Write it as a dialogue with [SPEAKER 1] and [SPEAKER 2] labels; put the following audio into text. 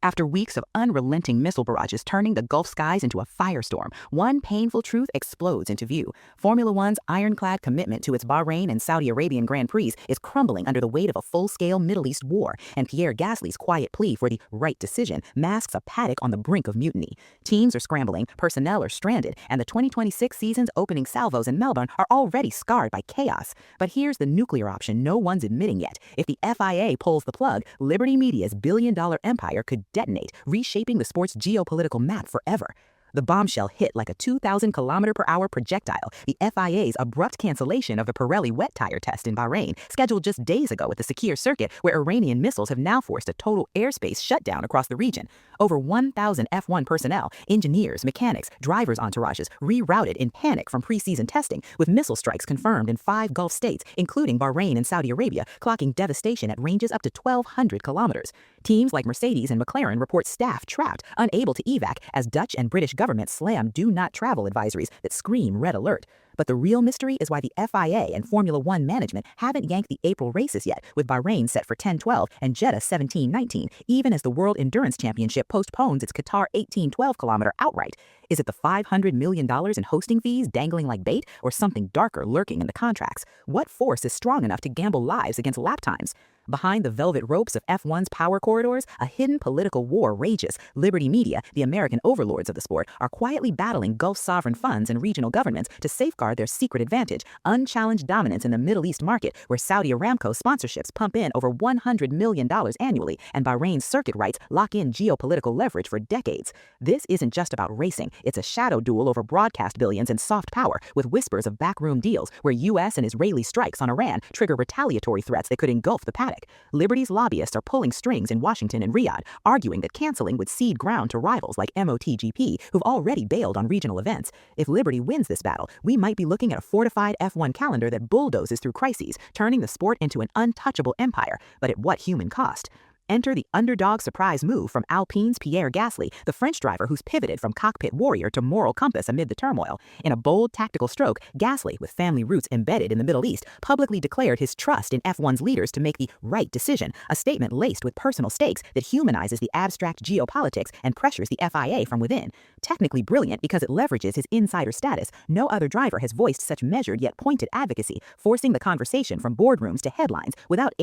[SPEAKER 1] After weeks of unrelenting missile barrages turning the Gulf skies into a firestorm, one painful truth explodes into view. Formula One's ironclad commitment to its Bahrain and Saudi Arabian Grand Prix is crumbling under the weight of a full-scale Middle East war, and Pierre Gasly's quiet plea for the right decision masks a paddock on the brink of mutiny. Teams are scrambling, personnel are stranded, and the 2026 season's opening salvos in Melbourne are already scarred by chaos. But here's the nuclear option no one's admitting yet. If the FIA pulls the plug, Liberty Media's billion-dollar empire could detonate, reshaping the sport's geopolitical map forever. The bombshell hit like a 2,000-kilometer-per-hour projectile, the FIA's abrupt cancellation of the Pirelli wet tire test in Bahrain, scheduled just days ago at the Sakir circuit, where Iranian missiles have now forced a total airspace shutdown across the region. Over 1,000 F1 personnel, engineers, mechanics, drivers' entourages rerouted in panic from preseason testing, with missile strikes confirmed in 5 Gulf states, including Bahrain and Saudi Arabia, clocking devastation at ranges up to 1,200 kilometers. Teams like Mercedes and McLaren report staff trapped, unable to evac, as Dutch and British governments slam do not travel advisories that scream red alert. But the real mystery is why the FIA and Formula One management haven't yanked the April races yet, with Bahrain set for 10-12 and Jeddah 17-19, even as the World Endurance Championship postpones its Qatar 18-12 kilometer outright. Is it the $500 million in hosting fees dangling like bait, or something darker lurking in the contracts? What force is strong enough to gamble lives against lap times? Behind the velvet ropes of F1's power corridors, a hidden political war rages. Liberty Media, the American overlords of the sport, are quietly battling Gulf sovereign funds and regional governments to safeguard their secret advantage, unchallenged dominance in the Middle East market, where Saudi Aramco sponsorships pump in over $100 million annually, and Bahrain's circuit rights lock in geopolitical leverage for decades. This isn't just about racing. It's a shadow duel over broadcast billions and soft power, with whispers of backroom deals where U.S. and Israeli strikes on Iran trigger retaliatory threats that could engulf the paddock. Liberty's lobbyists are pulling strings in Washington and Riyadh, arguing that canceling would cede ground to rivals like MotoGP, who've already bailed on regional events. If Liberty wins this battle, we might be looking at a fortified F1 calendar that bulldozes through crises, turning the sport into an untouchable empire, but at what human cost? Enter the underdog surprise move from Alpine's Pierre Gasly, the French driver who's pivoted from cockpit warrior to moral compass amid the turmoil. In a bold tactical stroke, Gasly, with family roots embedded in the Middle East, publicly declared his trust in F1's leaders to make the right decision, a statement laced with personal stakes that humanizes the abstract geopolitics and pressures the FIA from within. Technically brilliant because it leverages his insider status, no other driver has voiced such measured yet pointed advocacy, forcing the conversation from boardrooms to headlines without